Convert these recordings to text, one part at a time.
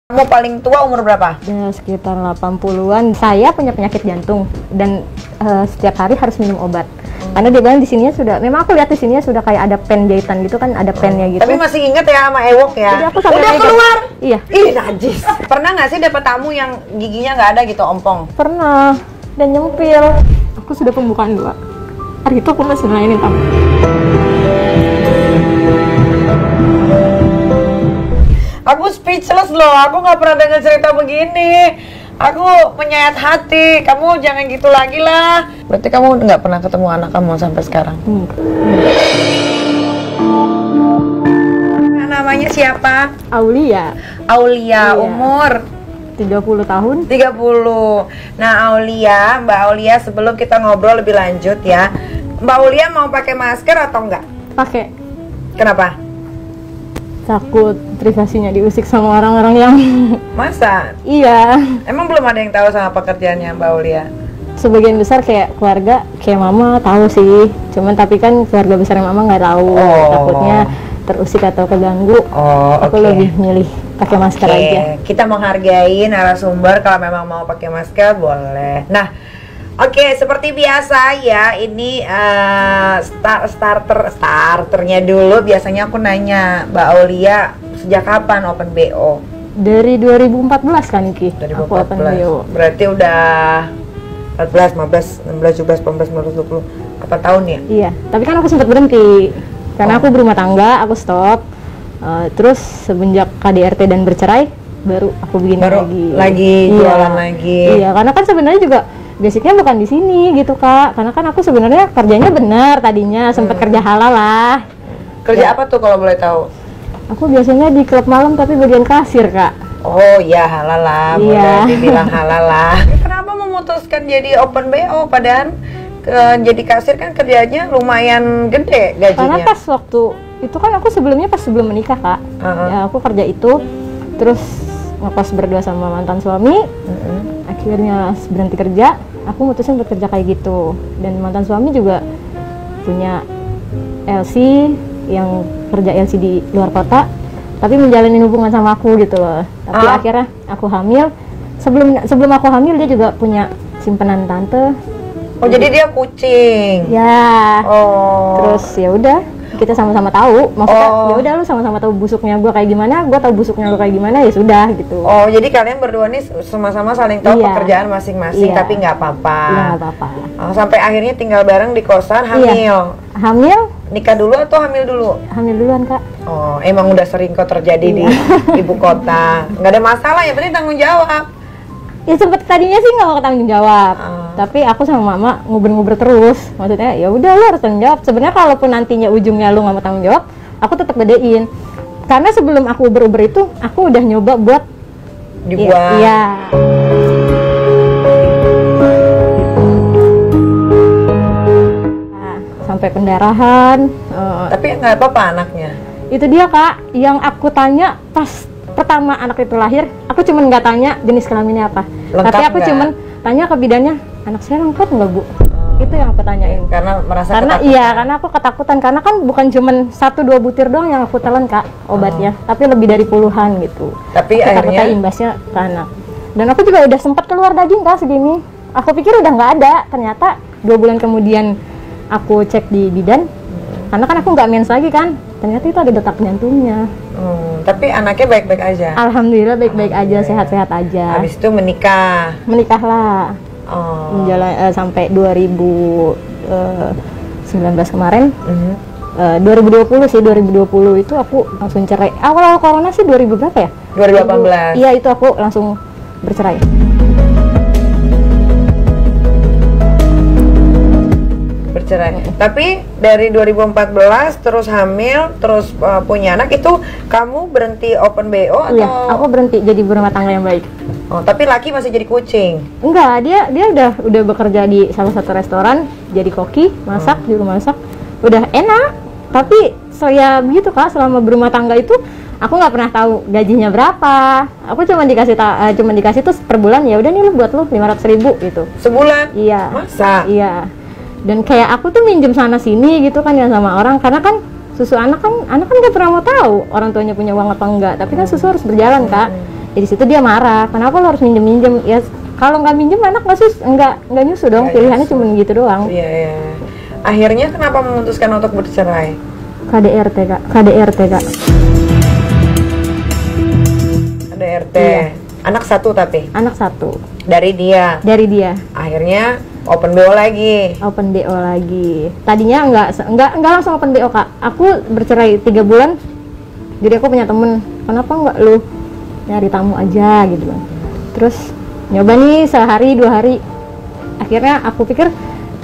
Kamu paling tua umur berapa? Ya, sekitar 80-an. Saya punya penyakit jantung dan setiap hari harus minum obat. Karena dia bilang di sininya sudah, memang aku lihat di sininya sudah kayak ada pen jahitan gitu kan, ada pennya gitu. Tapi masih inget ya sama ewok ya? Jadi aku sampai udah keluar? Iya. Ih, najis. Pernah nggak sih dapet tamu yang giginya nggak ada gitu, ompong? Pernah, dan nyempil. Aku sudah pembukaan 2. Hari itu aku masih ngelayanin tamu. Aku speechless loh, aku nggak pernah dengar cerita begini. Aku menyayat hati, kamu jangan gitu lagi lah. Berarti kamu nggak pernah ketemu anak kamu sampai sekarang? Namanya siapa? Aulia. Aulia, Iya. umur? 30 tahun. 30. Nah, Mbak Aulia, sebelum kita ngobrol lebih lanjut ya, Mbak Aulia mau pakai masker atau enggak? Pakai. Kenapa? Takut privasinya diusik sama orang-orang yang Masa? iya. Emang belum ada yang tahu sama pekerjaannya Mbak Aulia? Sebagian besar kayak keluarga, kayak mama tahu sih. Cuman tapi kan keluarga besar mama nggak tahu. Takutnya terusik atau keganggu. Aku lebih milih pakai masker aja. Kita menghargai narasumber, kalau memang mau pakai masker boleh. Nah, seperti biasa ya, ini starternya dulu. Biasanya aku nanya Mbak Aulia, sejak kapan open BO? Dari 2014 kan Ki, aku open 2014. BO. Berarti udah 14, 15, 16, 17, 18, 19, 20, 8 tahun ya? Iya, tapi kan aku sempat berhenti karena aku berumah tangga, aku stop. Terus semenjak KDRT dan bercerai, baru aku begini lagi jualan lagi. Iya, karena kan sebenarnya juga basicnya bukan di sini gitu Kak. Karena kan aku sebenarnya kerjanya benar tadinya, sempat kerja halal lah. Kerja apa tuh kalau boleh tahu? Aku biasanya di klub malam tapi bagian kasir Kak. Oh iya, halal lah, Iya. boleh dibilang halal lah. Kenapa memutuskan jadi open BO padahal jadi kasir kan kerjanya lumayan gede gajinya? Karena pas waktu itu kan aku sebelumnya pas sebelum menikah Kak, ya aku kerja itu, terus ngekos berdua sama mantan suami. Akhirnya berhenti kerja, aku mutusin buat kerja kayak gitu. Dan mantan suami juga punya LC yang kerja LC di luar kota, tapi menjalani hubungan sama aku gitu loh. Tapi akhirnya aku hamil. Sebelum aku hamil dia juga punya simpanan tante. Oh, jadi dia kucing. Ya. Oh. Terus ya udah, kita sama-sama tahu. Maksudnya ya udah lu sama-sama tahu busuknya gua kayak gimana, gua tahu busuknya lu kayak gimana, ya sudah gitu. Oh, jadi kalian berdua nih sama-sama saling tahu pekerjaan masing-masing, tapi nggak apa-apa. Iya, nggak apa-apa. Oh, sampai akhirnya tinggal bareng di kosan, hamil. Iya. Hamil? Nikah dulu atau hamil dulu? Hamil duluan Kak. Oh, emang udah sering kok terjadi di ibu kota. Nggak ada masalah, ya penting tanggung jawab. Ya sempet tadinya sih nggak mau tanggung jawab, tapi aku sama mama nguber-nguber terus. Maksudnya ya udah lu harus tanggung jawab. Sebenarnya kalaupun nantinya ujungnya lu nggak mau tanggung jawab, aku tetap gedein. Karena sebelum aku uber-uber itu, aku udah nyoba buat dibuang. Iya. Sampai pendarahan. Tapi nggak apa-apa anaknya. Itu dia Kak, yang aku tanya pas pertama anak itu lahir, aku cuman nggak tanya jenis kelaminnya apa. Lengkap tapi aku nggak? cuman tanya ke bidannya, anak saya lengkap nggak Bu? Itu yang aku tanyain. Karena merasa ketakutan. Iya, karena aku ketakutan, karena kan bukan cuman 1-2 butir doang yang aku telan Kak obatnya, tapi lebih dari puluhan gitu. Tapi aku akhirnya takutnya imbasnya ke anak. Dan aku juga udah sempat keluar daging Kak segini. Aku pikir udah nggak ada, ternyata 2 bulan kemudian aku cek di bidan, karena kan aku nggak mens lagi kan, ternyata itu ada detak jantungnya. Tapi anaknya baik-baik aja? Alhamdulillah baik-baik aja, sehat-sehat aja. Habis itu menikah? Menikahlah. Sampai 2019 kemarin. 2020 sih, 2020 itu aku langsung cerai. Awal-awal corona sih 2000 berapa ya? 2018. Iya, itu aku langsung bercerai. Tapi dari 2014 terus hamil, terus punya anak, itu kamu berhenti open BO atau? Iya, aku berhenti jadi berumah tangga yang baik. Oh, tapi laki masih jadi kucing? Enggak, dia udah bekerja di salah satu restoran, jadi koki, masak, juru masak. Udah enak. Tapi saya begitu Kak, selama berumah tangga itu aku nggak pernah tahu gajinya berapa. Aku cuma dikasih tuh per bulan, ya udah nih lu buat lu 500.000 gitu. Sebulan? Iya. Masa? Iya. Dan kayak aku tuh minjem sana sini gitu kan ya sama orang, karena kan susu anak kan gak pernah mau tahu orang tuanya punya uang apa enggak, tapi kan susu harus berjalan Kak. Ya di situ dia marah, kenapa lo harus minjem? Ya kalau nggak minjem anak nggak nyusu dong, pilihannya cuma gitu doang. Iya. Akhirnya kenapa memutuskan untuk bercerai? KDRT kak. KDRT. Iya. Anak satu tapi? Anak satu. Dari dia? Dari dia. Akhirnya open BO lagi? Open BO lagi. Tadinya nggak langsung open BO kak. Aku bercerai 3 bulan. Jadi aku punya temen, kenapa nggak lu nyari tamu aja gitu. Terus nyoba nih sehari 2 hari. Akhirnya aku pikir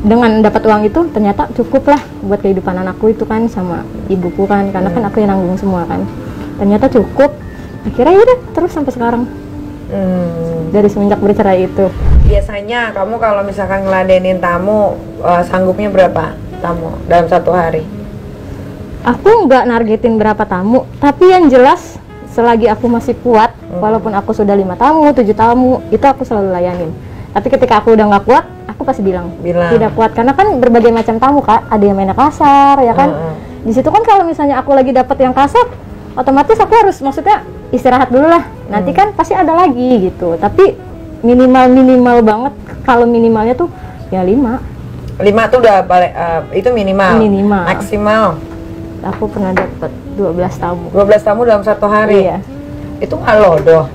dengan dapat uang itu ternyata cukup lah buat kehidupan anakku itu kan sama ibuku kan, karena kan aku yang nanggung semua kan. Ternyata cukup. Akhirnya udah terus sampai sekarang. Dari semenjak bercerai itu. Biasanya kamu kalau misalkan ngeladenin tamu, sanggupnya berapa tamu dalam 1 hari? Aku nggak nargetin berapa tamu, tapi yang jelas selagi aku masih kuat, walaupun aku sudah 5 tamu, 7 tamu, itu aku selalu layanin. Tapi ketika aku udah nggak kuat, aku pasti bilang tidak kuat, karena kan berbagai macam tamu kak, ada yang mainnya kasar ya kan. Di situ kan kalau misalnya aku lagi dapat yang kasar, otomatis aku harus maksudnya istirahat dulu lah. Nanti kan pasti ada lagi gitu. Tapi minimal banget, kalau minimalnya tuh ya 5 tuh udah itu minimal. Maksimal aku pernah dapat 12 tamu. 12 tamu dalam 1 hari? Iya. Itu nggak lodoh?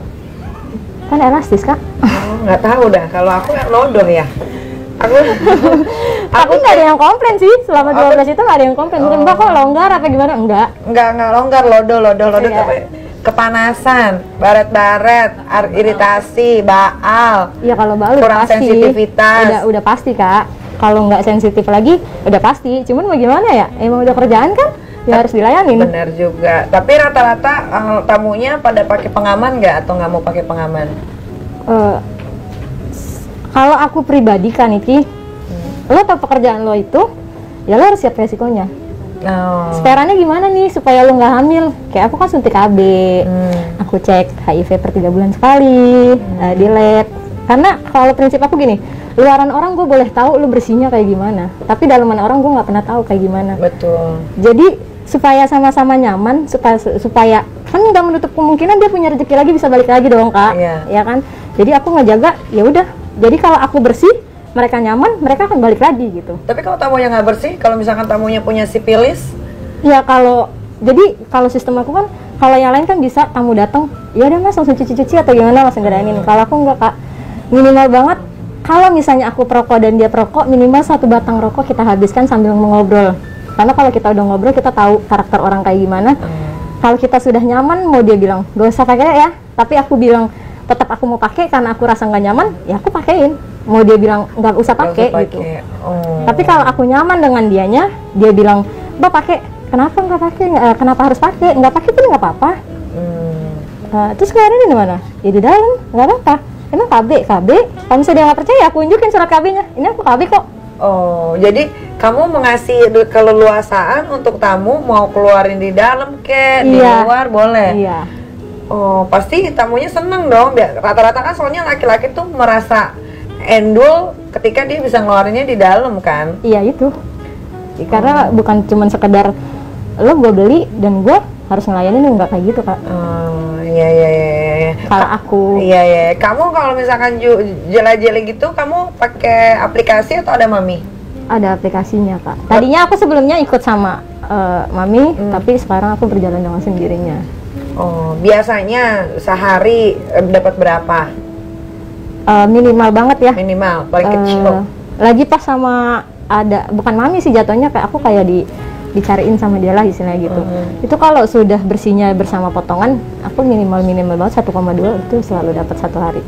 Kan elastis kak. Nggak tahu dah, kalau aku nggak lodoh ya. Aku nggak ada yang komplain sih, selama 12 itu nggak ada yang komplain. Mungkin mbak kok longgar apa gimana? Enggak longgar, lodoh iya. Tapi kepanasan, baret-baret, iritasi, baal. Iya kalau baal kurang pasti. Sensitivitas. Udah pasti kak. Kalau nggak sensitif lagi, udah pasti. Cuman bagaimana ya? Emang udah kerjaan kan? Ya harus dilayanin. Benar juga. Tapi rata-rata tamunya pada pakai pengaman nggak atau nggak mau pakai pengaman? Kalau aku pribadi kan Niki, lo tau pekerjaan lo itu, ya lo harus siap resikonya. Sparannya gimana nih supaya lo nggak hamil? Kayak aku kan suntik KB, aku cek HIV per 3 bulan sekali, di lab. Karena kalau prinsip aku gini, luaran orang gue boleh tahu lo bersihnya kayak gimana, tapi dalaman orang gue nggak pernah tahu kayak gimana. Betul. Jadi supaya sama-sama nyaman, supaya kan nggak menutup kemungkinan dia punya rezeki lagi bisa balik lagi dong kak, ya kan? Jadi aku ngejaga, ya udah. Jadi kalau aku bersih, mereka nyaman, mereka akan balik lagi gitu. Tapi kalau tamunya nggak bersih, kalau misalkan tamunya punya sipilis? Ya kalau sistem aku kan, kalau yang lain kan bisa tamu datang, ya udah mas langsung cuci-cuci atau gimana langsung gedainin. Kalau aku nggak kak, minimal banget. Kalau misalnya aku perokok dan dia perokok, minimal 1 batang rokok kita habiskan sambil mengobrol. Karena kalau kita udah ngobrol, kita tahu karakter orang kayak gimana. Kalau kita sudah nyaman, mau dia bilang gak usah pakai ya, tapi aku bilang tetap aku mau pakai karena aku rasa nggak nyaman, ya aku pakein. Mau dia bilang nggak usah pakai gitu. Tapi kalau aku nyaman dengan dianya, dia bilang mbak pakai, kenapa nggak pakai? Kenapa harus pakai? Nggak pakai pun nggak apa-apa. Terus keluarin di mana? Ya di dalam, nggak apa-apa. Emang KB. Kalau misalnya dia nggak percaya, aku unjukin surat KB-nya. Ini aku KB kok. Oh, jadi kamu mengasih keleluasaan untuk tamu mau keluarin di dalam di luar boleh? Iya. Oh, pasti tamunya seneng dong. Rata-rata kan soalnya laki-laki tuh merasa endul ketika dia bisa ngeluarinnya di dalam kan? Iya itu. Karena bukan cuma sekedar lo gue beli dan gue harus ngelayanin, nggak kayak gitu kak. Iya. Kalau aku. Iya. Kamu kalau misalkan jelajah gitu, kamu pakai aplikasi atau ada mami? Ada aplikasinya kak. Tadinya aku sebelumnya ikut sama mami, tapi sekarang aku berjalan dengan sendirinya. Oh, biasanya sehari dapat berapa? Minimal banget ya. Minimal, paling kecil. Lagi pas sama bukan mami sih jatuhnya, kayak aku kayak dicariin sama dia lah istilahnya gitu. Itu kalau sudah bersihnya bersama potongan, aku minimal banget 1,2 itu selalu dapat 1 hari.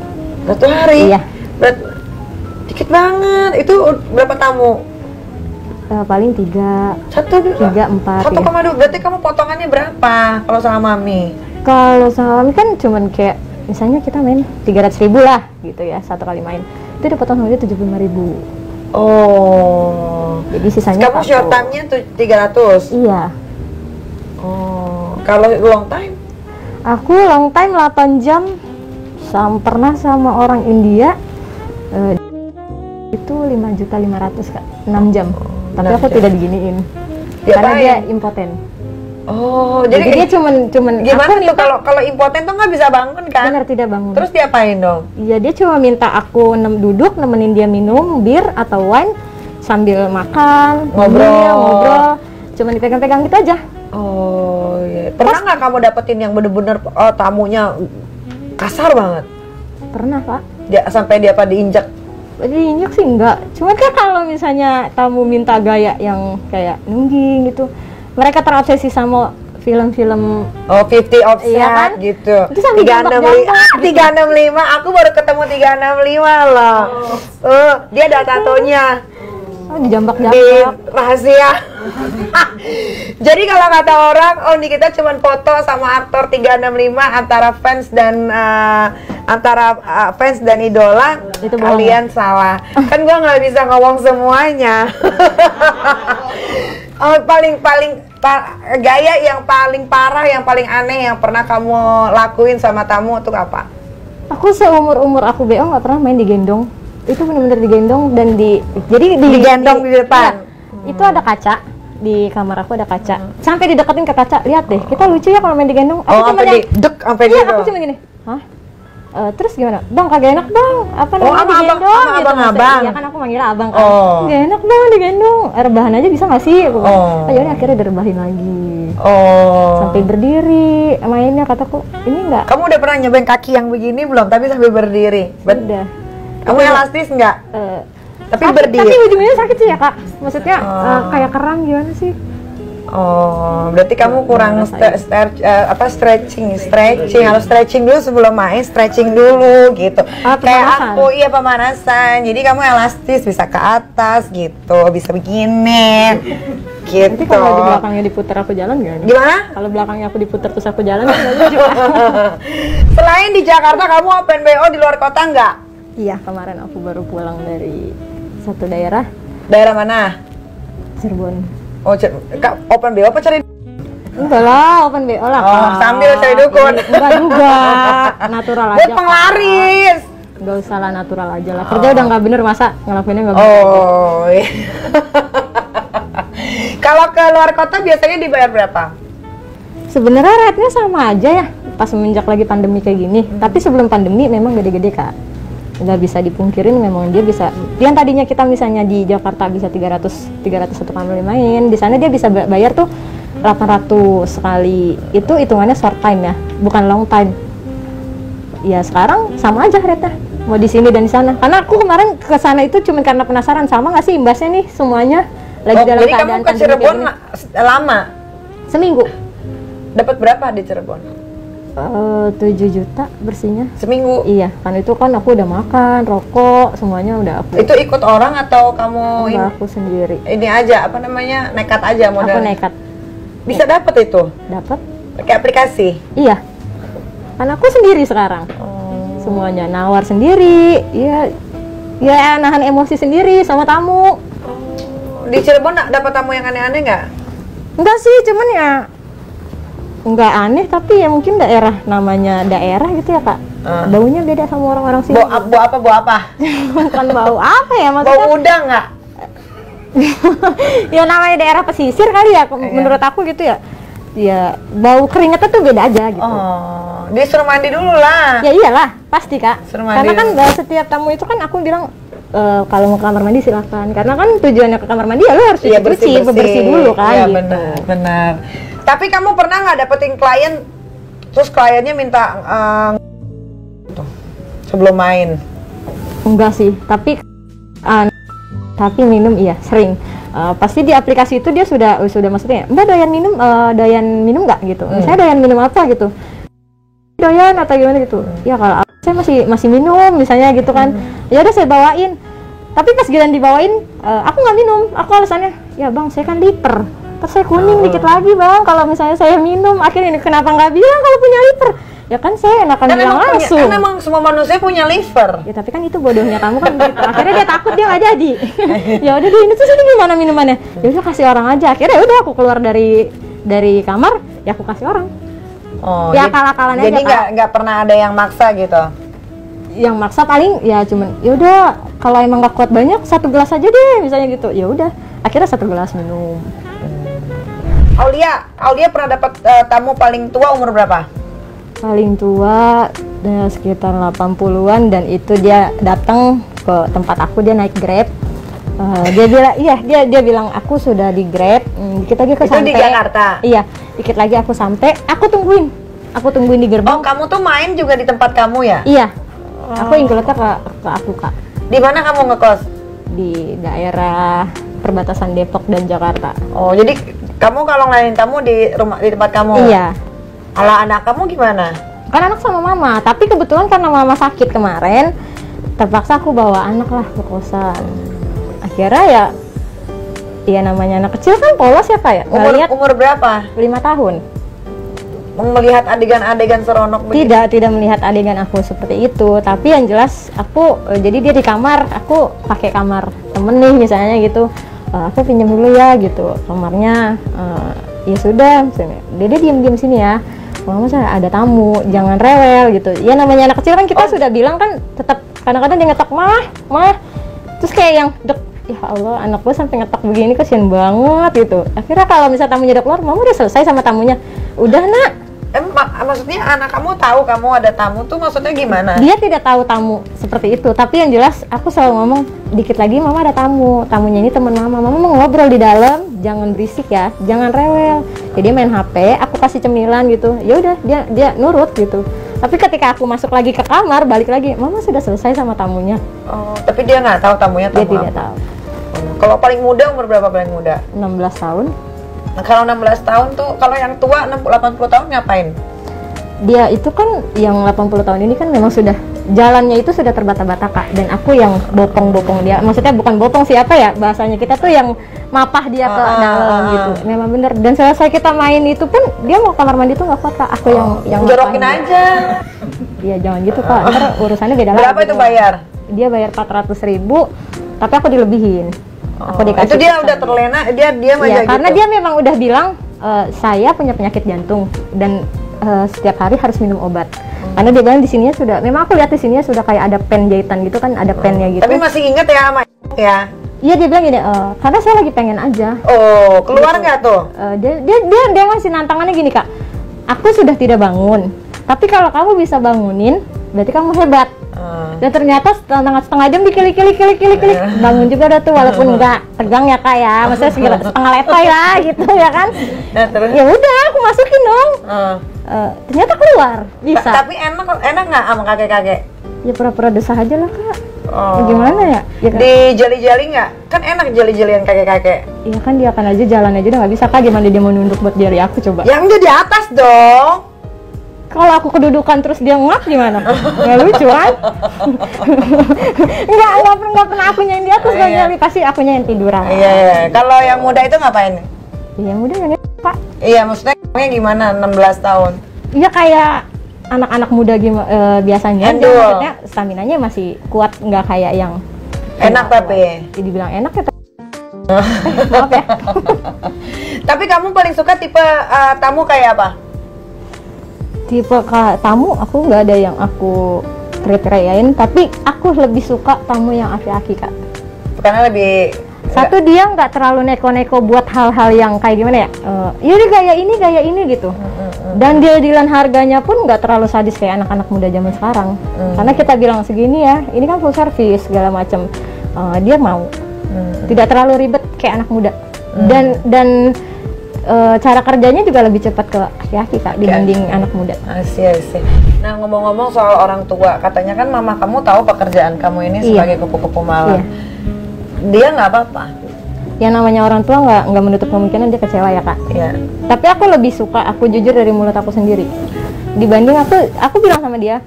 1 hari? Iya. Dikit banget. Itu berapa tamu? Paling 3, 4. 1,2. Berarti kamu potongannya berapa kalau sama mami? Kalau sama mami kan cuman kayak misalnya kita main 300.000 lah gitu ya, 1 kali main. Itu dipotong sama dia 75.000. Oh. Jadi sisanya kamu short time-nya 300? Iya. Oh. Kalau long time? Aku long time 8 jam. Pernah sama orang India itu 5.500.000 kak, 6 jam. Tapi aku tidak diginiin karena dia impoten. Oh, jadi dia cuman gimana tuh kalau impoten tuh nggak bisa bangun kan? Benar, tidak bangun. Terus diapain dong? Iya, dia cuma minta aku duduk nemenin dia minum bir atau wine sambil makan, ngobrol, cuma dipegang-pegang gitu aja. Oh iya. Pernah nggak kamu dapetin yang bener-bener tamunya kasar banget? Pernah, Pak. Ya, sampai dia diinjak? Diinjak sih enggak. Cuma kan kalau misalnya tamu minta gaya yang kayak nungging gitu, mereka terobsesi sama film-film 50 Offset iya kan? gitu. Itu sampai 365, aku baru ketemu 365 loh. Dia ada tatonya. Dijambak-jambak. Di rahasia. Jadi kalau kata orang, ini kita cuma foto sama aktor 365 antara fans dan idola. Itu kalian salah. Kan gua nggak bisa ngomong semuanya. Gaya yang paling parah, yang paling aneh yang pernah kamu lakuin sama tamu itu apa? Aku seumur aku BO nggak pernah main digendong. Itu benar-benar digendong dan digendong di depan. Ya, itu ada kaca di kamar aku, ada kaca. Sampai dideketin ke kaca, lihat deh, kita lucu ya kalau main digendong. Aku cuma sampai iya, aku cuma gini. Hah? Terus gimana? Bang, kagak enak bang. Apa namanya digendong? Gitu, abang. Iya kan aku manggil abang kan. Gak enak bang digendong. Rebahan aja bisa nggak sih? Akhirnya akhirnya direbahin lagi. Sampai berdiri mainnya, kataku ini enggak. Kamu udah pernah nyobain kaki yang begini belum? Tapi sampai berdiri. Udah. Kamu elastis nggak? Tapi sakit, berdiri. Tapi ujungnya sakit sih ya kak. Maksudnya kayak kerang gimana sih? Berarti kamu kurang stretching. Harus stretching dulu sebelum main, stretching dulu gitu. Kayak aku, iya pemanasan. Jadi kamu elastis, bisa ke atas gitu, bisa begini. Gitu. Nanti kalau di belakangnya diputar aku jalan gimana? Gimana? Kalau belakangnya aku diputar terus aku jalan kan lucu. Selain di Jakarta, kamu open BO di luar kota nggak? Iya, kemarin aku baru pulang dari satu daerah. Daerah mana? Cirebon. Open BO apa cari? Enggak lah, open BO lah. Sambil cari dukun. Enggak juga, natural aja. Buat penglaris. Enggak usah lah, natural aja lah. Kerja udah nggak bener, masa ngelakuinnya nggak bener. Iya. Kalau ke luar kota biasanya dibayar berapa? Sebenarnya rate-nya sama aja ya, pas semenjak lagi pandemi kayak gini. Tapi sebelum pandemi memang gede-gede kak. Nggak bisa dipungkirin, memang dia bisa, yang tadinya kita misalnya di Jakarta bisa 300 satu kali main, di sana dia bisa bayar tuh 800 sekali. Itu hitungannya short time ya, bukan long time. Ya sekarang sama aja rate-nya, mau di sini dan di sana. Karena aku kemarin ke sana itu cuma karena penasaran, sama nggak sih imbasnya nih semuanya lagi dalam jadi kamu ke Cirebon lama? Seminggu. Dapat berapa di Cirebon? 7 juta bersihnya seminggu. Iya, kan itu kan aku udah makan, rokok, semuanya udah aku. Itu ikut orang atau kamu? Aku sendiri. Ini aja, apa namanya, nekat aja modal. Aku nekat. Bisa dapat itu? Dapat. Pakai aplikasi? Iya. Kan aku sendiri sekarang. Semuanya nawar sendiri. Iya. Ya nahan emosi sendiri sama tamu. Di Cirebon dapat tamu yang aneh-aneh nggak? Enggak sih, cuman ya nggak aneh, tapi ya mungkin namanya daerah gitu ya kak. Baunya beda sama orang-orang sini. Bau apa? Bukan bau apa ya maksudnya? Bau udang nggak? Ya namanya daerah pesisir kali ya, menurut aku gitu ya. Ya bau keringetnya tuh beda aja gitu. Dia suruh mandi dulu lah. Ya iyalah, pasti kak. Karena kan nggak setiap tamu itu kan aku bilang kalau mau ke kamar mandi silakan. Karena kan tujuannya ke kamar mandi ya lo harus bersih dulu kan. Iya gitu. benar. Tapi kamu pernah nggak dapetin klien, terus kliennya minta sebelum main? Enggak sih, tapi minum iya sering. Pasti di aplikasi itu dia sudah maksudnya, Mbak doyan minum nggak gitu? Saya doyan minum apa gitu? Doyan atau gimana gitu? Ya kalau saya masih minum misalnya gitu kan. Ya udah saya bawain. Tapi pas giliran dibawain, aku nggak minum. Aku alasannya, ya bang saya kan liper. Terus saya kuning dikit lagi bang, kalau misalnya saya minum. Akhirnya ini kenapa nggak bilang kalau punya liver? Ya kan saya enakan bilang langsung. Kan emang semua manusia punya liver. Ya tapi kan itu bodohnya kamu kan gitu. Akhirnya dia takut, dia nggak jadi. Ya udah deh, ini tuh sini gimana minumannya? Ya udah kasih orang aja. Akhirnya udah aku keluar dari kamar, ya aku kasih orang. Ya akal-akalan aja. Jadi nggak pernah ada yang maksa gitu. Yang maksa paling ya cuman ya udah kalau emang nggak kuat banyak 1 gelas aja deh misalnya gitu. Ya udah akhirnya 1 gelas minum. Aulia pernah dapat tamu paling tua umur berapa? Paling tua sekitar 80-an, dan itu dia datang ke tempat aku, dia naik Grab. Dia bilang dia bilang aku sudah di Grab, dikit lagi aku sampai. Itu di Jakarta? Iya, dikit lagi aku sampai, aku tungguin di gerbang. Oh, kamu tuh main juga di tempat kamu ya? Iya. Aku include ke aku, Kak. Di mana kamu ngekos? Di daerah perbatasan Depok dan Jakarta. Oh, jadi kamu kalau ngelayanin tamu di tempat kamu? Iya. Ala anak kamu gimana? Kan anak sama mama, tapi kebetulan karena mama sakit kemarin, terpaksa aku bawa anak lah ke kosan. Akhirnya ya namanya anak kecil kan polos ya Kak ya. Umur berapa? 5 tahun. Melihat adegan-adegan seronok begitu? Tidak melihat adegan aku seperti itu, tapi yang jelas aku jadi dia di kamar, aku pakai kamar temen nih misalnya gitu, aku pinjam dulu ya gitu kamarnya, ya sudah, dia diam sini ya, mama saya ada tamu, jangan rewel gitu ya, namanya anak kecil kan kita sudah bilang kan, tetap kadang-kadang dia ngetok mah, terus kayak yang ya Allah, anak gue sampai ngetok begini kasihan banget gitu. Akhirnya kalau misalnya tamunya udah keluar, mama udah selesai sama tamunya, udah nak. Maksudnya anak kamu tahu kamu ada tamu tuh maksudnya gimana? Dia tidak tahu tamu seperti itu, tapi yang jelas aku selalu ngomong, dikit lagi mama ada tamu, tamunya ini teman mama mau ngobrol di dalam, jangan berisik ya, jangan rewel. Jadi main HP, aku kasih cemilan gitu, ya udah dia nurut gitu. Tapi ketika aku masuk lagi ke kamar, balik lagi, mama sudah selesai sama tamunya. Oh, tapi dia nggak tahu tamunya tamu dia tidak tahu. Kalau paling muda umur berapa paling muda? 16 tahun. Nah, kalau 16 tahun tuh, kalau yang tua 80 tahun ngapain? Dia itu kan yang 80 tahun ini kan memang sudah jalannya itu sudah terbata-bata Kak, dan aku yang bopong dia, maksudnya bukan bopong siapa ya bahasanya, kita tuh yang mapah dia ke dalam gitu, memang bener. Dan selesai kita main itu pun dia mau kamar mandi tuh nggak kuat Kak, aku yang jorokin aja. Iya jangan gitu Kak, ntar urusannya beda lagi. Berapa itu bayar? Dia bayar 400.000, tapi aku dilebihin. Aku dikasih. Itu dia udah terlena, dia aja karena gitu. dia memang udah bilang saya punya penyakit jantung dan setiap hari harus minum obat. Karena dia bilang di sininya sudah, memang aku lihat di sininya sudah kayak ada pen jahitan gitu kan, ada pennya gitu. Tapi masih inget ya sama ya? Iya dia bilang gini, karena saya lagi pengen aja. Oh, keluar nggak tuh? Dia ngasih nantangannya gini Kak, aku sudah tidak bangun, tapi kalau kamu bisa bangunin, berarti kamu hebat. Dan ternyata setengah jam dikili bangun juga udah tuh, walaupun nggak tegang ya Kak ya, maksudnya setengah letoy lah gitu ya kan. Nah, terus? Ya udah aku masukin dong. Ternyata keluar bisa. Tapi enak nggak sama kakek-kakek? Ya pura-pura desah aja lah Kak. Gimana ya? Ya di jali-jali nggak? Kan enak jali-jalian kakek-kakek. Iya kan dia akan aja jalan aja udah nggak bisa Kak, gimana dia mau nunduk buat jari aku coba? Yang dia di atas dong. Kalau aku kedudukan terus dia ngap gimana? Nggak lucu kan? Nggak pernah akunya yang di atas, pasti akunya yang tiduran. Iya. Kalau yang muda itu ngapain? Yang muda yang Pak. Iya, maksudnya gimana 16 tahun? Iya kayak anak-anak muda biasanya. Dia maksudnya staminanya masih kuat, nggak kayak yang enak tapi. Dibilang enak ya. Maaf ya. Tapi kamu paling suka tipe tamu kayak apa? Tipe tamu aku nggak ada yang aku kriteriain, tapi aku lebih suka tamu yang aki-aki Kak. Karena lebih satu, dia nggak terlalu neko-neko buat hal-hal yang kayak gimana ya, ini gaya ini gitu. Dan deal-dealan harganya pun nggak terlalu sadis kayak anak-anak muda zaman sekarang. Karena kita bilang segini ya, ini kan full service segala macam, dia mau. Tidak terlalu ribet kayak anak muda. Dan cara kerjanya juga lebih cepat ke aki-aki Kak dibanding anak muda. Asik. Nah, ngomong-ngomong soal orang tua, katanya kan mama kamu tahu pekerjaan kamu ini sebagai kupu-kupu malam. Dia nggak apa-apa. Yang namanya orang tua nggak menutup kemungkinan dia kecewa ya Kak. Iya. Tapi aku lebih suka aku jujur dari mulut aku sendiri dibanding aku bilang sama dia,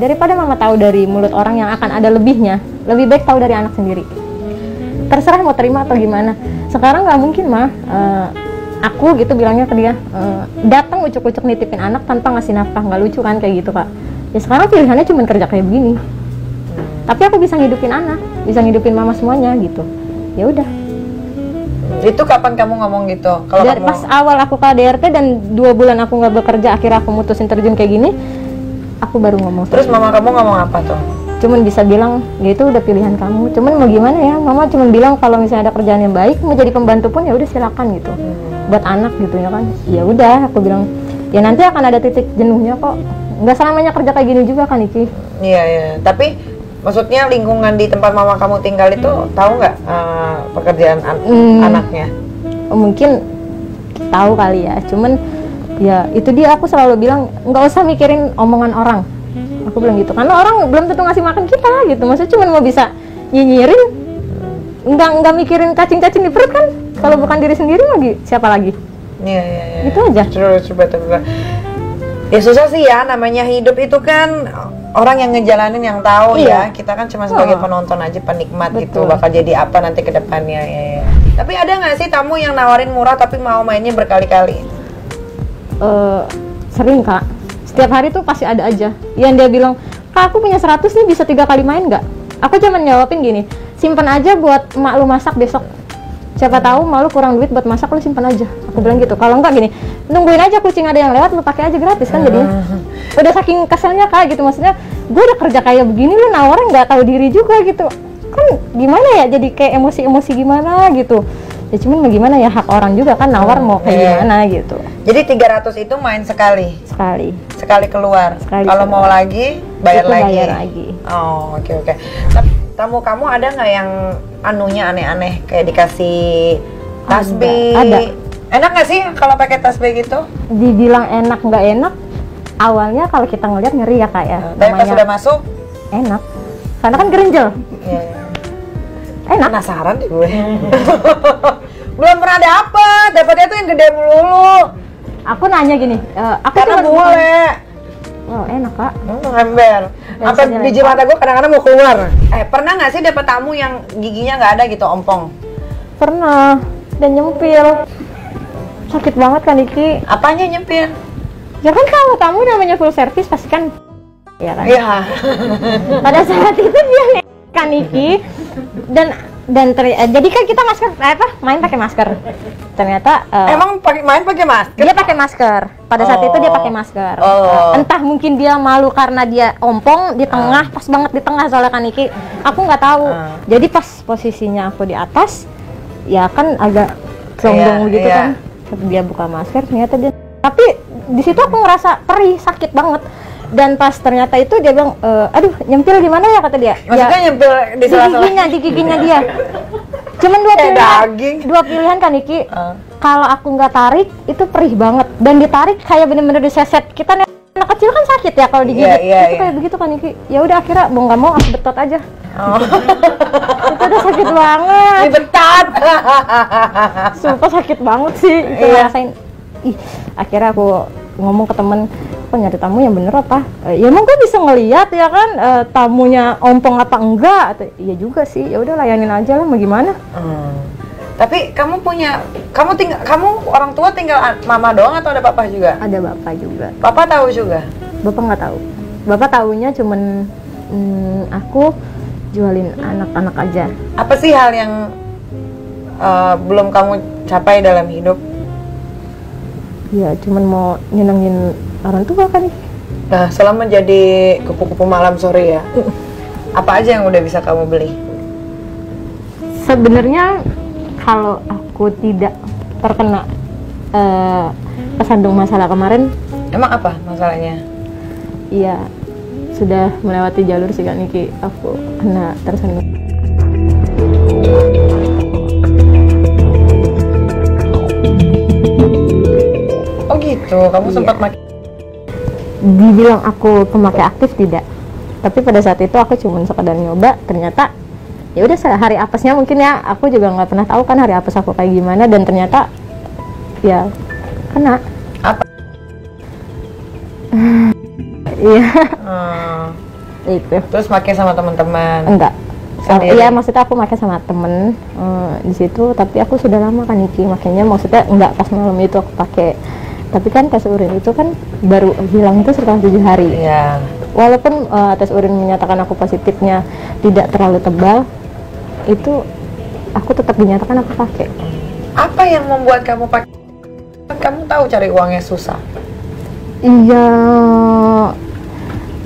daripada mama tahu dari mulut orang yang akan ada lebihnya, lebih baik tahu dari anak sendiri. Terserah mau terima atau gimana. Sekarang nggak mungkin mah. Aku gitu bilangnya ke dia, datang ucuk-ucuk nitipin anak tanpa ngasih nafkah, nggak lucu kan kayak gitu Kak. Ya sekarang pilihannya cuma kerja kayak begini. Tapi aku bisa ngidupin anak, bisa ngidupin mama semuanya gitu. Ya udah. Itu kapan kamu ngomong gitu? Kalau pas awal aku KDRT dan 2 bulan aku nggak bekerja, akhirnya aku mutusin terjun kayak gini, aku baru ngomong. Terus mama kamu ngomong apa tuh? Cuman bisa bilang, ya itu udah pilihan kamu. Cuman mau gimana ya, mama cuman bilang kalau misalnya ada kerjaan yang baik, mau jadi pembantu pun ya udah silakan gitu. buat anak gitu ya kan. Ya udah, aku bilang ya nanti akan ada titik jenuhnya kok. Nggak selamanya kerja kayak gini juga kan Iki. Iya ya. Tapi maksudnya lingkungan di tempat mama kamu tinggal itu tahu nggak pekerjaan anaknya? Mungkin tahu kali ya. Cuman ya itu dia, aku selalu bilang nggak usah mikirin omongan orang. Aku bilang gitu karena orang belum tentu ngasih makan kita gitu. Maksudnya cuma mau bisa nyinyirin, nggak mikirin cacing-cacing di perut kan. Kalau bukan diri sendiri lagi siapa lagi? Iya. Itu aja. Terus betul. Ya susah sih ya, namanya hidup itu kan orang yang ngejalanin yang tahu ya. Kita kan cuma sebagai penonton aja, penikmat. Betul. Gitu bakal jadi apa nanti ke depannya ya. Tapi ada nggak sih tamu yang nawarin murah tapi mau mainnya berkali-kali? Sering Kak. Setiap hari tuh pasti ada aja yang dia bilang, Kak aku punya 100 nih, bisa 3 kali main nggak? Aku cuma jawabin gini, simpen aja buat emak lu masak besok. Siapa tahu malu kurang duit buat masak, lu simpan aja. Aku bilang gitu. Kalau enggak gini, nungguin aja kucing ada yang lewat, lu pakai aja gratis kan jadinya. Udah saking keselnya Kak gitu, maksudnya gue udah kerja kayak begini lu nawarin nggak tahu diri juga gitu. Kan gimana ya, jadi kayak emosi-emosi gimana gitu. Ya cuman gimana ya, hak orang juga kan nawar mau kayak gimana gitu. Jadi 300 itu main sekali? Sekali keluar? Kalau mau lagi, bayar lagi? Oh oke. Tamu kamu ada nggak yang anunya aneh-aneh kayak dikasih tasbih? Ada. Enak nggak sih kalau pakai tasbih gitu? Dibilang enak nggak enak, awalnya kalau kita ngeliat ngeri ya Kak ya. Tapi pas sudah masuk? Enak, karena kan gerenjel. Enak. Penasaran deh gue. Belum pernah dapatnya tuh yang gede melulu. Aku nanya gini, aku karena boleh. Oh enak Kak. Ember. Sampai biji mata gue kadang-kadang mau keluar. Pernah nggak sih dapet tamu yang giginya nggak ada gitu, ompong? Pernah. Dan nyempil. Sakit banget kan Iki. Apanya nyempil? Ya kan kalau tamu namanya full service pasti kan. Ya kan. Iya. Pada saat itu dia kan Iki. Jadi kan kita main pakai masker. Ternyata emang main pakai masker? Dia pakai masker. Pada saat itu dia pakai masker. Entah mungkin dia malu karena dia ompong di tengah, pas banget di tengah soalnya kan Iki. Aku nggak tahu. Jadi pas posisinya aku di atas, ya kan agak sombong gitu kan. Dia buka masker, ternyata dia. Tapi di situ aku ngerasa perih, sakit banget. Dan pas ternyata itu dia bilang, aduh nyempil di mana ya kata dia. Maksudnya ya, nyempil di sela-sela di giginya dia. Cuman dua pilihan kan Iki. Kalau aku nggak tarik itu perih banget, dan ditarik kayak bener-bener diseset. Kita anak kecil kan sakit ya kalau digigit. Itu kayak begitu kan Iki. Ya udah akhirnya mau nggak mau aku betot aja. Itu udah sakit banget. Dibetot. Sumpah sakit banget sih. Itu ngerasain. Akhirnya aku ngomong ke temen, kok nyari tamu yang bener apa? Ya emang gue bisa ngeliat ya kan tamunya ompong apa enggak? Iya juga sih, ya udah layanin aja lah, mau gimana? Tapi kamu orang tua tinggal mama doang atau ada papa juga? Ada bapak juga. Papa tahu juga? Bapak nggak tahu. Bapak tahunya cuman aku jualin anak-anak aja. Apa sih hal yang belum kamu capai dalam hidup? Ya cuman mau nyenengin orang tua kan. Nah selama jadi kupu-kupu malam sore ya, apa aja yang udah bisa kamu beli? Sebenarnya kalau aku tidak terkena kesandung masalah kemarin. Emang apa masalahnya? Iya, sudah melewati jalur sih Kak Niki, aku kena tersandung. Oh gitu, kamu sempat makin. Dibilang aku pemakai aktif tidak, tapi pada saat itu aku cuma sekedar nyoba. Ternyata ya udah, hari apesnya mungkin ya, aku juga nggak pernah tahu kan hari apes aku kayak gimana, dan ternyata ya kena. Apa? Iya. Itu. Terus pakai sama teman-teman? Enggak. Iya, maksudnya aku pakai sama temen di situ, tapi aku sudah lama kan Niki, makanya maksudnya enggak pas malam itu aku pakai. Tapi kan tes urin itu kan baru hilang itu setelah 7 hari. Iya. Walaupun tes urin menyatakan aku positifnya tidak terlalu tebal, itu aku tetap dinyatakan aku pakai. Apa yang membuat kamu pakai? Kamu tahu cari uangnya susah. Iya,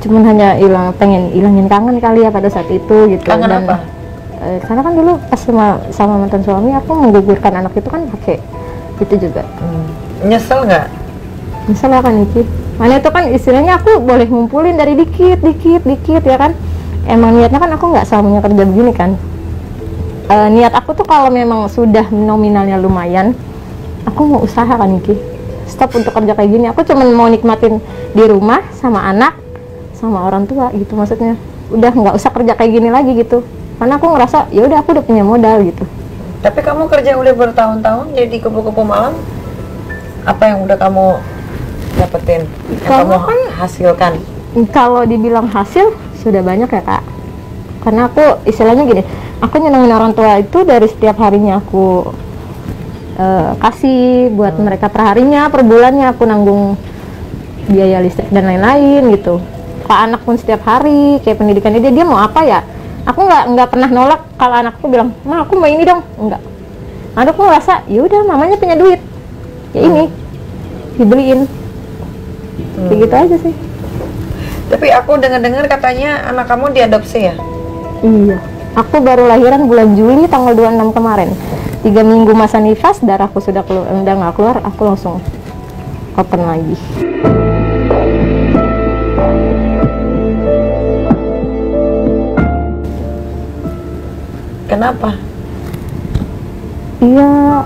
cuman hanya pengen ilangin kangen kali ya pada saat itu gitu. Kangen apa? Karena kan dulu pas sama mantan suami aku menggugurkan anak itu kan pakai Itu juga. Nyesel nggak? Nyesel ya kan Niki? Mana itu kan istilahnya aku boleh ngumpulin dari dikit ya kan. Emang niatnya kan aku nggak selamanya kerja begini kan. Niat aku tuh kalau memang sudah nominalnya lumayan, aku mau usaha kan Niki. Stop untuk kerja kayak gini. Aku cuma mau nikmatin di rumah sama anak, sama orang tua gitu maksudnya. Udah nggak usah kerja kayak gini lagi gitu. Karena aku ngerasa ya udah aku udah punya modal gitu. Tapi kamu kerja udah bertahun-tahun jadi kupu-kupu malam, apa yang udah kamu dapetin, yang kamu kan hasilkan? Kalau dibilang hasil sudah banyak ya Kak. Karena aku istilahnya gini, aku nyenengin orang tua itu dari setiap harinya aku kasih buat mereka per harinya, per bulannya aku nanggung biaya listrik dan lain-lain gitu. Ke anak pun setiap hari kayak pendidikannya dia mau apa ya, aku nggak pernah nolak kalau anakku bilang ma aku mau ini dong, enggak. Anakku ngerasa ya udah mamanya punya duit ya ini dibeliin, kayak gitu aja sih. Tapi aku dengar-dengar katanya anak kamu diadopsi ya? Iya, aku baru lahiran bulan Juli tanggal 26 kemarin. 3 minggu masa nifas, darahku sudah keluar, udah nggak keluar, aku langsung open lagi. Kenapa? Iya,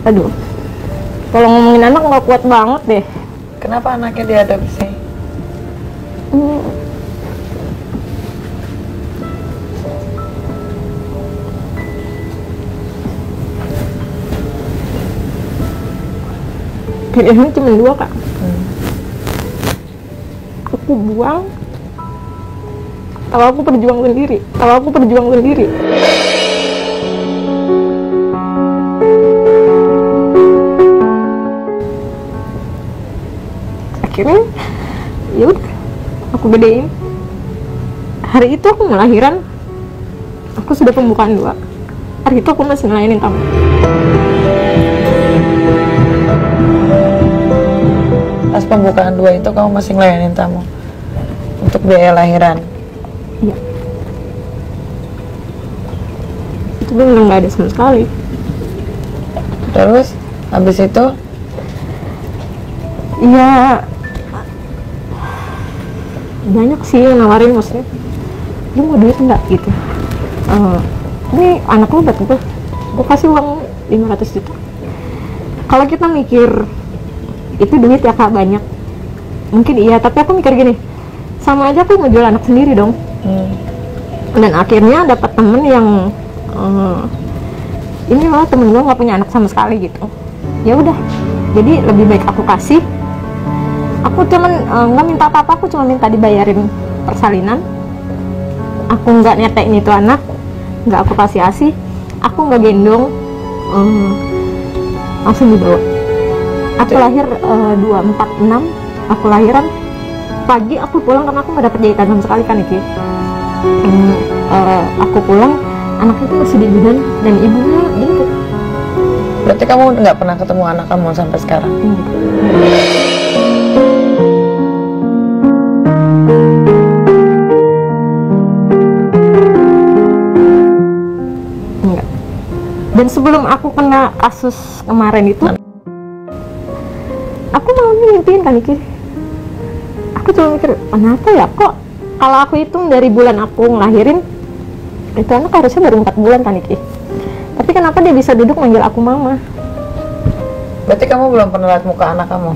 aduh, kalau ngomongin anak nggak kuat banget deh. Kenapa anaknya diadopsi? Pilihannya cuma 2 Kak. Aku buang, kalau aku berjuang sendiri. Akhirnya ya udah aku gedein. Hari itu aku melahirkan, aku sudah pembukaan 2. Hari itu aku masih ngelayanin tamu. Pas pembukaan 2 itu kamu masih ngelayanin tamu untuk biaya lahiran? Iya. Itu bener nggak ada sama sekali. Terus habis itu? Iya, banyak sih yang nawarin, maksudnya lu mau duit nggak gitu. Ini anak lu buat gue kasih uang 500 juta. Kalau kita mikir itu duit ya Kak, banyak mungkin iya, tapi aku mikir gini, sama aja aku ngejual anak sendiri dong. Dan akhirnya dapat temen yang ini loh, temen gue nggak punya anak sama sekali gitu. Ya udah, jadi lebih baik aku kasih. Aku cuman nggak minta apa-apa, aku cuma minta dibayarin persalinan. Aku nggak netein itu anak, nggak aku kasih ASI, aku nggak gendong, langsung dibawa. Aku lahir 246, aku lahiran pagi, aku pulang karena aku nggak dapet jahitan sama sekali kan Iki. Aku pulang, anak itu masih di bidan dan ibunya jemput. Berarti kamu nggak pernah ketemu anak kamu sampai sekarang? Enggak. Dan sebelum aku kena kasus kemarin itu, aku malah mimpiin kan Iki. Aku cuma mikir, kenapa ya kok kalau aku hitung dari bulan aku ngelahirin itu anak harusnya baru 4 bulan kan Iki. Tapi kenapa dia bisa duduk manggil aku mama? Berarti kamu belum pernah lihat muka anak kamu?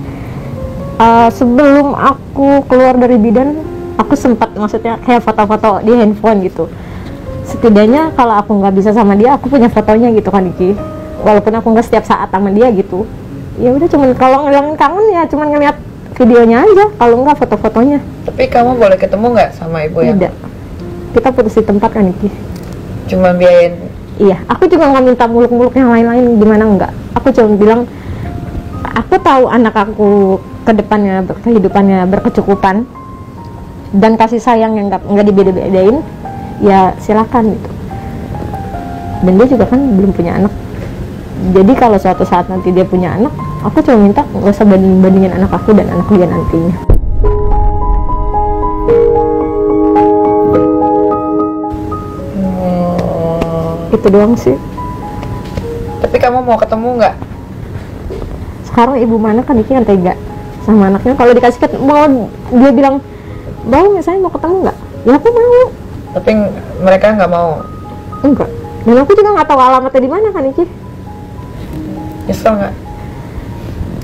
Sebelum aku keluar dari bidan, aku sempat maksudnya kayak foto-foto di handphone gitu. Setidaknya kalau aku nggak bisa sama dia, aku punya fotonya gitu kan Iki. Walaupun aku nggak setiap saat sama dia gitu. Ya udah, cuman kalau ngilangin kangen ya cuman ngeliat videonya aja, kalau nggak foto-fotonya. Tapi kamu boleh ketemu nggak sama ibu yang? Tidak. Kita putus di tempat kan Iki. Cuma biayain? Iya, aku juga nggak minta muluk-muluk yang lain-lain, gimana enggak. Aku cuma bilang, aku tahu anak aku kedepannya kehidupannya berkecukupan dan kasih sayang yang nggak dibeda-bedain, ya silakan gitu. Dan dia juga kan belum punya anak. Jadi kalau suatu saat nanti dia punya anak, aku cuma minta nggak usah bandingin anak aku dan anak dia nantinya. Hmm. Itu doang sih. Tapi kamu mau ketemu nggak? sekarang ibu mana kan Niki yang tega sama anaknya, kalau dikasih mau dia bilang bau misalnya mau ketemu nggak, ya aku mau. Tapi mereka nggak mau. Enggak, dan aku juga nggak tahu alamatnya di mana kan Niki. Nyesel nggak?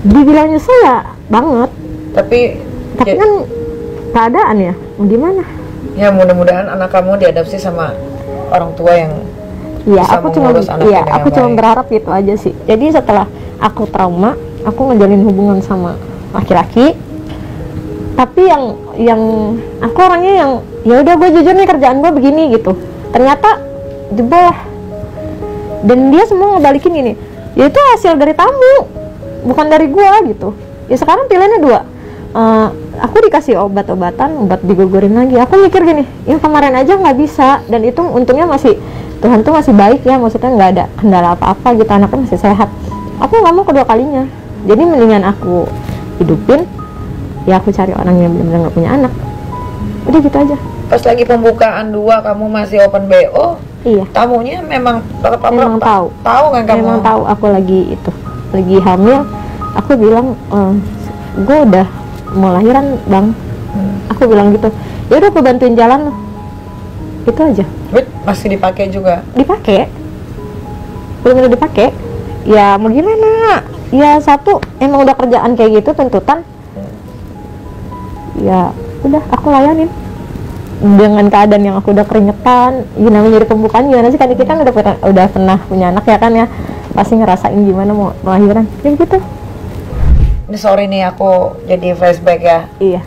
Dibilang nyesel ya banget, tapi ya, kan keadaan ya mau gimana ya, mudah-mudahan anak kamu diadopsi sama orang tua yang iya. bisa Aku cuma mengurus anaknya dengan aku cuma baik. berharap gitu aja sih. Jadi setelah aku trauma, aku ngejalin hubungan sama laki-laki, tapi yang aku orangnya yang ya udah gue jujur nih kerjaan gue begini gitu, ternyata jebol lah. Dan dia semua ngebalikin ini, ya itu hasil dari tamu, bukan dari gue gitu. Ya sekarang pilihannya dua, aku dikasih obat-obatan, obat digugurin lagi. Aku mikir gini, yang kemarin aja nggak bisa, dan itu untungnya masih Tuhan tuh masih baik ya, maksudnya nggak ada kendala apa-apa gitu, anaknya masih sehat. Aku nggak mau kedua kalinya, jadi mendingan aku hidupin, ya aku cari orang yang benar-benar nggak punya anak. Udah gitu aja. Pas lagi pembukaan 2 kamu masih open BO, Iya. tamunya memang Tahu kan kamu? Memang tahu aku lagi hamil. Aku bilang gue udah mau lahiran bang. Aku bilang gitu, ya udah aku bantuin jalan loh. Itu aja. Masih dipakai juga? Dipakai, benar dipakai. Ya mau gimana? Ya satu emang udah kerjaan kayak gitu, tuntutan. Ya udah aku layanin dengan keadaan yang aku udah keringetan. Ya namanya jadi pembukaan gimana sih, kan kita kan udah pernah punya anak ya kan ya, pasti ngerasain gimana mau melahirkan ya gitu. Ini sorry nih aku jadi flashback ya. Iya.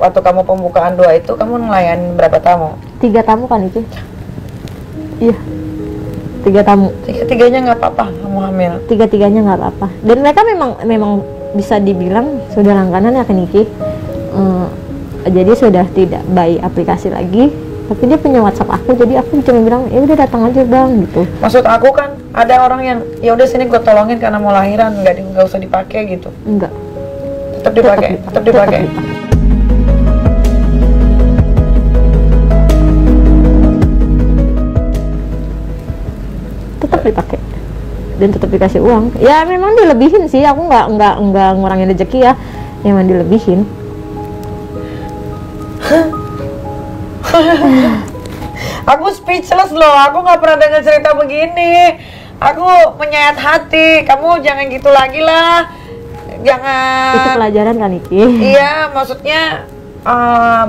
Waktu kamu pembukaan 2 itu kamu ngelayan berapa tamu? 3 tamu kan itu? Iya. 3 tamu. 3-tiganya nggak apa-apa kamu hamil? 3-tiganya nggak apa-apa. Dan mereka memang bisa dibilang sudah langganan ya ke Niki. Jadi sudah tidak by aplikasi lagi. Tapi dia punya WhatsApp aku, jadi aku cuma bilang ya udah datang aja bang gitu. Maksud aku kan ada orang yang ya udah sini gue tolongin karena mau lahiran, nggak usah dipakai gitu. Enggak. Tetap dipakai. Tetap dipakai. Tetap dipakai dan tetap dikasih uang. Ya memang dilebihin sih, aku nggak ngurangin rezeki ya, memang dilebihin. Aku speechless loh, aku nggak pernah dengar cerita begini. Aku menyayat hati. Kamu jangan gitu lagi lah, jangan. Itu pelajaran kan Niki? Iya, maksudnya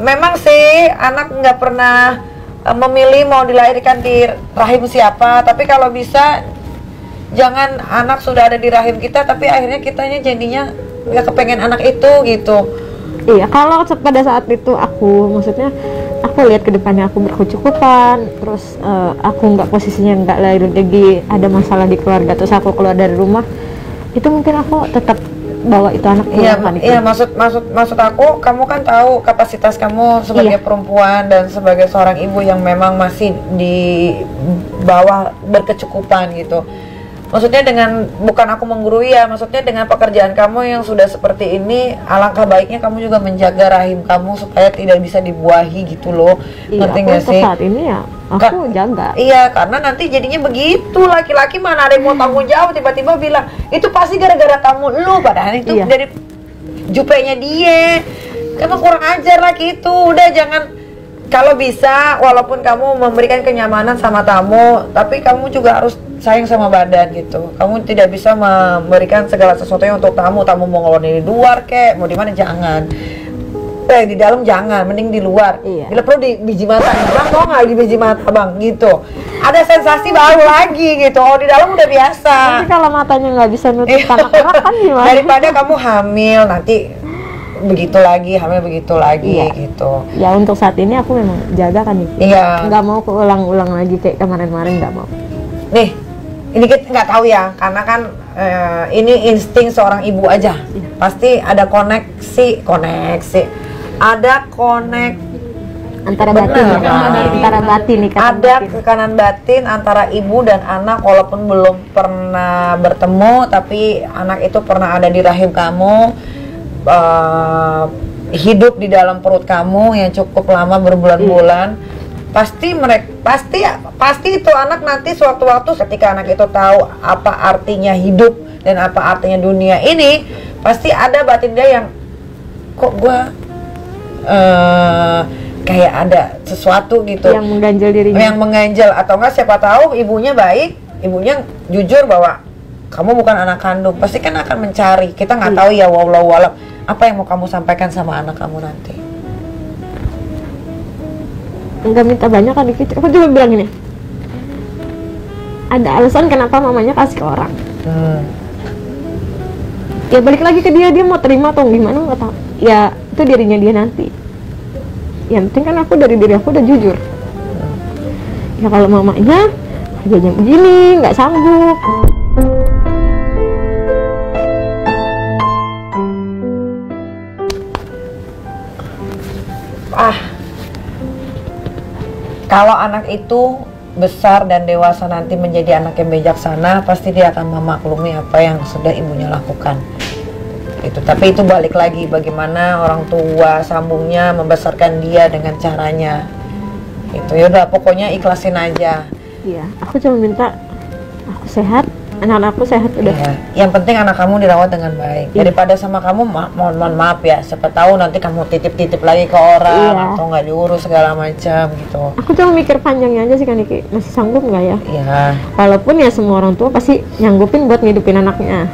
memang sih anak nggak pernah memilih mau dilahirkan di rahim siapa. Tapi kalau bisa jangan anak sudah ada di rahim kita, tapi akhirnya kitanya jadinya nggak kepengen anak itu gitu. Iya, kalau pada saat itu aku lihat ke depannya aku berkecukupan, terus aku nggak posisinya nggak lagi ada masalah di keluarga, terus aku keluar dari rumah, itu mungkin aku tetap bawa itu anak pulang. Iya, maksud aku, kamu kan tahu kapasitas kamu sebagai perempuan dan sebagai seorang ibu yang memang masih di bawah berkecukupan gitu. Maksudnya bukan aku menggurui ya, maksudnya dengan pekerjaan kamu yang sudah seperti ini, alangkah baiknya kamu juga menjaga rahim kamu supaya tidak bisa dibuahi gitu loh. Iya, ngerti nggak sih? Saat ini ya aku jaga. Iya, karena nanti jadinya begitu, laki-laki mana ada yang mau tanggung jawab, tiba-tiba bilang itu pasti gara-gara kamu lu, padahal itu dari jupenya dia. Kamu kurang ajar laki itu. Udah jangan, kalau bisa walaupun kamu memberikan kenyamanan sama tamu, tapi kamu juga harus sayang sama badan gitu. Kamu tidak bisa memberikan segala sesuatunya untuk tamu mau ngeluarin di luar kek, mau di mana jangan. Di dalam jangan, mending di luar. Iya. Bila perlu di biji mata, bang mau nggak di biji mata bang gitu. Ada sensasi baru lagi gitu. Oh di dalam udah biasa. Tapi kalau matanya nggak bisa nutup anak kan gimana? Daripada kamu hamil nanti begitu lagi, hamil begitu lagi gitu. Ya untuk saat ini aku memang jaga kan itu. Iya. Nggak mau keulang-ulang lagi kayak kemarin-kemarin, nggak mau. Nih, ini kita nggak tahu ya, karena kan ini insting seorang ibu aja. Pasti ada koneksi, ada antara batin ya, antara batin nih. Ada kekanan batin antara ibu dan anak, walaupun belum pernah bertemu, tapi anak itu pernah ada di rahim kamu, hidup di dalam perut kamu yang cukup lama berbulan-bulan. Pasti itu anak nanti suatu waktu ketika anak itu tahu apa artinya hidup dan apa artinya dunia ini, pasti ada batin dia yang kok gue kayak ada sesuatu gitu yang mengganjal dirinya, yang mengganjal, atau enggak siapa tahu ibunya baik, ibunya jujur bahwa kamu bukan anak kandung, pasti kan akan mencari. Kita nggak tahu ya, wallahu alam apa yang mau kamu sampaikan sama anak kamu nanti. Enggak minta banyak kan dikit, aku cuma bilang gini, ada alasan kenapa mamanya kasih ke orang. Ya balik lagi ke dia mau terima atau gimana nggak tahu, ya itu dirinya dia nanti. Yang penting kan aku dari diri aku udah jujur. Ya kalau mamanya harganya begini nggak sanggup. Kalau anak itu besar dan dewasa nanti menjadi anak yang bijaksana, pasti dia akan memaklumi apa yang sudah ibunya lakukan. Itu, tapi itu balik lagi bagaimana orang tua sambungnya membesarkan dia dengan caranya. Itu ya udah, pokoknya ikhlasin aja. Iya, aku cuma minta aku sehat, anak-anakku sehat udah. Iya. Yang penting anak kamu dirawat dengan baik. Daripada sama kamu mohon maaf ya, siapa tahu nanti kamu titip lagi ke orang atau nggak diurus segala macam gitu. Aku cuma mikir panjangnya aja sih kan, Niki, masih sanggup nggak ya? Iya. Walaupun ya semua orang tua pasti nyanggupin buat ngidupin anaknya.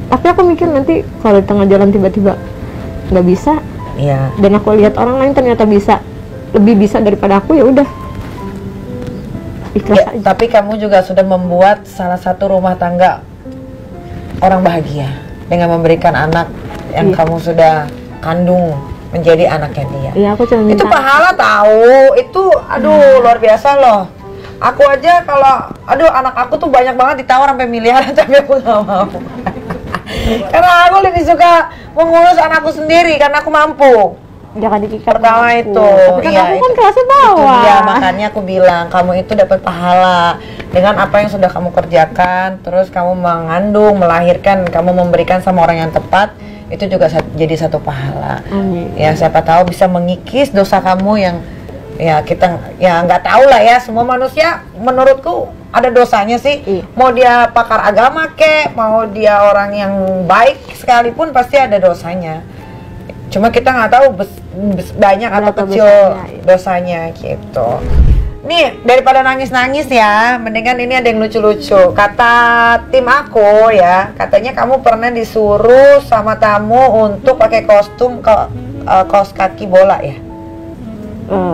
Tapi aku mikir nanti kalau di tengah jalan tiba-tiba nggak bisa, dan aku lihat orang lain ternyata bisa, lebih bisa daripada aku, ya udah. Ya, tapi kamu juga sudah membuat salah satu rumah tangga orang bahagia dengan memberikan anak yang kamu sudah kandung menjadi anaknya dia. Iya, aku cuma minta. Itu pahala tahu, itu aduh luar biasa loh. Aku aja kalau anak aku tuh banyak banget ditawar sampai miliaran, tapi aku nggak mau. Karena aku lebih suka mengurus anakku sendiri karena aku mampu. Jangan dikikat pertama itu. Tapi kan aku kan kelasnya bawah. Iya, makanya aku bilang kamu itu dapat pahala dengan apa yang sudah kamu kerjakan. Terus kamu mengandung, melahirkan, kamu memberikan sama orang yang tepat, itu juga jadi satu pahala. Amin. Ya siapa tahu bisa mengikis dosa kamu yang ya kita ya nggak tahu lah ya, semua manusia menurutku ada dosanya sih. Mau dia pakar agama kek, mau dia orang yang baik sekalipun pasti ada dosanya. Cuma kita nggak tahu banyak atau kecil dosanya gitu. Nih, daripada nangis-nangis ya, mendingan ini ada yang lucu-lucu. Kata tim aku ya, katanya kamu pernah disuruh sama tamu untuk pakai kostum kaos kaki bola ya?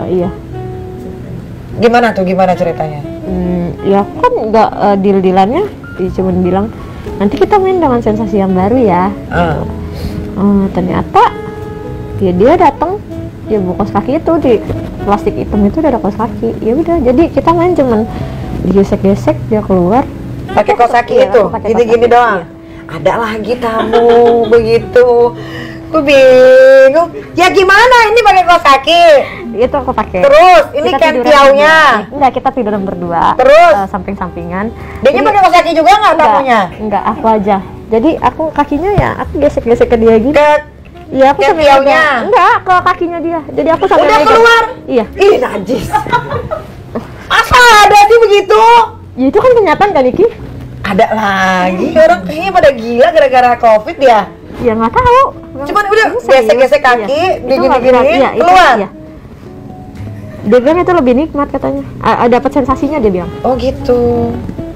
Iya. Gimana tuh, gimana ceritanya? Ya aku kan nggak deal-dealannya, dia cuma bilang nanti kita main dengan sensasi yang baru ya. Ternyata ya dia datang, dia bawa kaos kaki itu, di plastik hitam itu ada kaos kaki. Ya udah, jadi kita main cuman digesek-gesek, dia keluar pakai kaos kaki itu, gini-gini doang. Iya. Ada lagi tamu begitu. Gue bingung. Ya gimana ini pakai kaos kaki? Itu aku pakai. Terus ini kan tiaunya. Enggak, kita tiduran berdua. Terus samping-sampingan. Dia pakai kaos kaki juga nggak tamunya? Enggak, aku aja. Jadi aku kakinya ya aku gesek-gesek ke dia gitu. Iya, aku sambil tiaunya. Enggak, ke kakinya dia. Jadi aku sambil udah keluar. Iya. Ih, najis. Masa ada sih begitu? Ya itu kan kenyataan kan, Niki? Ada lagi. Orang kayaknya pada gila gara-gara Covid ya. Ya nggak tahu. Cuman udah gesek-gesek kaki, digini-gini keluar. Iya. Dia bilang itu lebih nikmat katanya. Dapat sensasinya dia bilang. Oh gitu.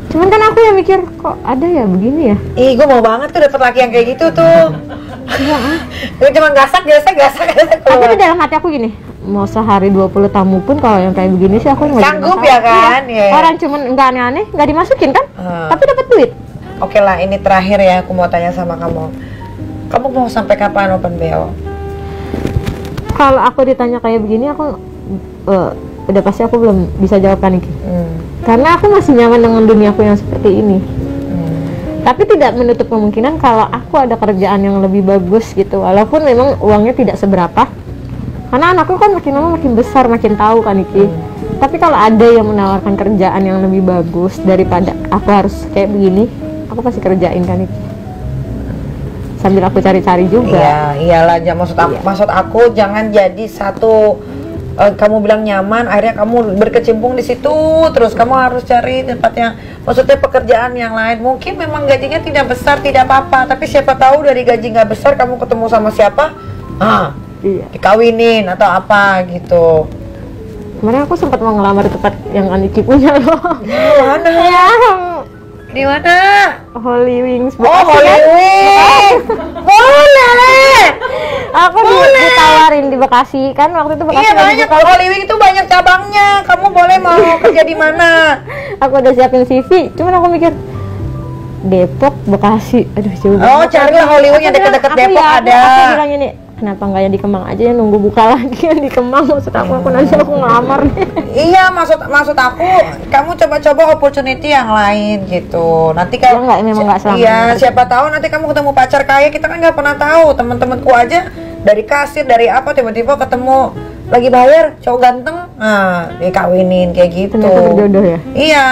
Cuman kan aku yang mikir kok ada ya begini ya. Ih, gue mau banget tuh dapat laki yang kayak gitu tuh. Gue cuma gasak. Tapi di dalam hati aku gini, mau sehari 20 tamu pun kalau yang kayak begini sih aku nggak sanggup ya kan. Iya. Orang cuman nggak aneh-aneh, nggak dimasukin kan, tapi dapat duit. Oke lah, ini terakhir ya aku mau tanya sama kamu. Kamu mau sampai kapan open BO? Kalau aku ditanya kayak begini, aku udah pasti aku belum bisa jawab kan, Niki. Karena aku masih nyaman dengan duniaku yang seperti ini. Tapi tidak menutup kemungkinan kalau aku ada kerjaan yang lebih bagus gitu, walaupun memang uangnya tidak seberapa. Karena anakku kan makin lama makin besar, makin tahu kan, Niki. Tapi kalau ada yang menawarkan kerjaan yang lebih bagus daripada aku harus kayak begini, aku pasti kerjain kan, Niki. Sambil aku cari-cari juga. Iya, iyalah. Maksud aku jangan jadi satu kamu bilang nyaman, akhirnya kamu berkecimpung di situ terus. Kamu harus cari tempat yang, maksudnya pekerjaan yang lain. Mungkin memang gajinya tidak besar, tidak apa-apa, tapi siapa tahu dari gaji nggak besar kamu ketemu sama siapa, dikawinin atau apa gitu. Kemarin aku sempat mau ngelamar di tempat yang Aniki punya loh. Mana? Di mana? Holy Wings. Holy Wings. Boleh. Aku ditawarin di Bekasi kan waktu itu Bekasi. Iya banyak, Holy Wings itu banyak cabangnya. Kamu boleh mau kerja di mana? Aku udah siapin CV, cuman aku mikir Depok, Bekasi, aduh jauh. Oh, carilah Holy Wings yang dekat-dekat Depok ada. Aku bilang ini, kenapa nggak yang di Kemang aja ya, nunggu buka lagi yang di Kemang. Maksud aku nanti aku ngelamar nih. Iya, maksud aku kamu coba-coba opportunity yang lain gitu. Nanti kalau memang nggak selama. Iya, siapa tahu nanti kamu ketemu pacar kaya, kita kan nggak pernah tahu. Teman-temanku aja dari kasir, dari apa, tiba-tiba ketemu lagi bayar cowok ganteng, dikawinin kayak gitu. Ternyata berjodoh ya. Iya,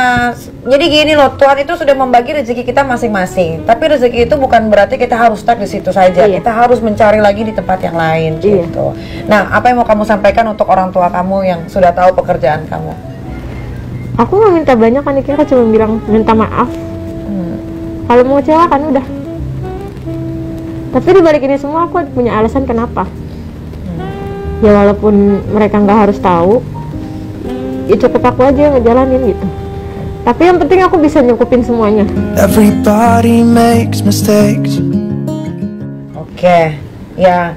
jadi gini loh, Tuhan itu sudah membagi rezeki kita masing-masing. Tapi rezeki itu bukan berarti kita harus stuck di situ saja. Iya. Kita harus mencari lagi di tempat yang lain gitu. Nah, apa yang mau kamu sampaikan untuk orang tua kamu yang sudah tahu pekerjaan kamu? Aku nggak minta banyak kan, aku cuma bilang minta maaf. Kalau mau kecewa kan udah. Tapi dibalik ini semua aku punya alasan kenapa. Ya walaupun mereka nggak harus tahu, ya cukup aku aja ngejalanin gitu. Tapi yang penting aku bisa nyukupin semuanya. Everybody makes mistakes. Oke, ya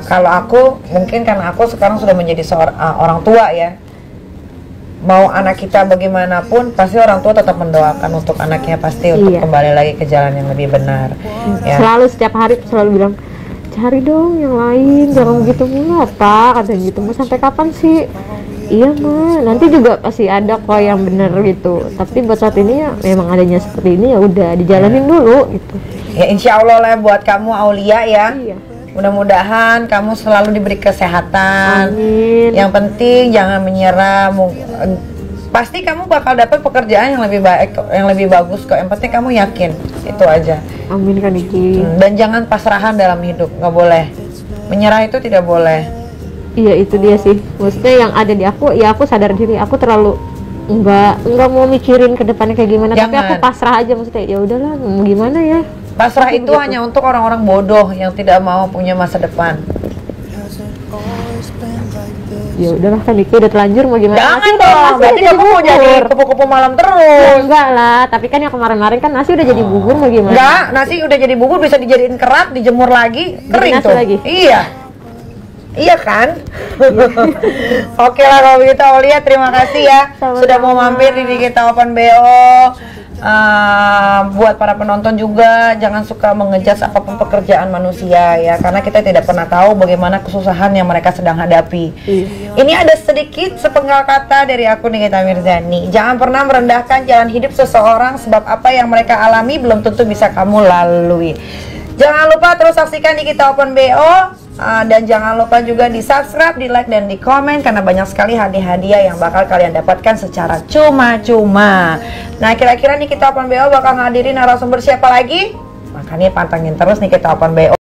kalau aku mungkin karena aku sekarang sudah menjadi orang tua ya. Mau anak kita bagaimanapun, pasti orang tua tetap mendoakan untuk anaknya pasti untuk kembali lagi ke jalan yang lebih benar. Ya. Selalu setiap hari selalu bilang, cari dong yang lain, jangan begitu mulu apa, katanya gitu. Mau sampai kapan sih? Iya mah, nanti juga pasti ada kok yang bener gitu. Tapi buat saat ini ya memang adanya seperti ini, ya udah dijalanin dulu gitu. Ya insya Allah lah buat kamu Aulia ya. Iya. Mudah-mudahan kamu selalu diberi kesehatan. Amin. Yang penting jangan menyerah. Pasti kamu bakal dapat pekerjaan yang lebih baik, yang lebih bagus kok. Yang penting kamu yakin, itu aja. Amin kan Iki. Dan jangan pasrahan dalam hidup, nggak boleh. Menyerah itu tidak boleh. Iya itu dia sih. Maksudnya yang ada di aku, ya aku sadar diri. Aku terlalu nggak mau mikirin ke depannya kayak gimana. Jangan. Tapi aku pasrah aja, maksudnya ya udahlah mau gimana ya. Pasrah itu hanya untuk orang-orang bodoh yang tidak mau punya masa depan. Ya udahlah kan Iki udah terlanjur mau gimana. Jangan dong, berarti kamu mau jadi kupu-kupu malam terus. Enggak lah, tapi kan yang kemarin-kemarin kan nasi udah jadi bubur mau gimana? Enggak, nasi udah jadi bubur bisa dijadiin kerak, dijemur lagi, kering tuh. Lagi. Iya. Iya kan? Oke lah kalau begitu Aulia, terima kasih ya sudah mau mampir di Nikita Open BO. Buat para penonton juga jangan suka mengejudge apapun pekerjaan manusia ya, karena kita tidak pernah tahu bagaimana kesusahan yang mereka sedang hadapi. Ini ada sedikit sepenggal kata dari aku Nikita Mirzani. Jangan pernah merendahkan jalan hidup seseorang, sebab apa yang mereka alami belum tentu bisa kamu lalui. Jangan lupa terus saksikan Nikita Open BO. Dan jangan lupa juga di subscribe, di like, dan di komen, karena banyak sekali hadiah-hadiah yang bakal kalian dapatkan secara cuma-cuma. Nah kira-kira Nikita Open BO bakal ngadirin narasumber siapa lagi? Makanya pantengin terus Nikita Open BO.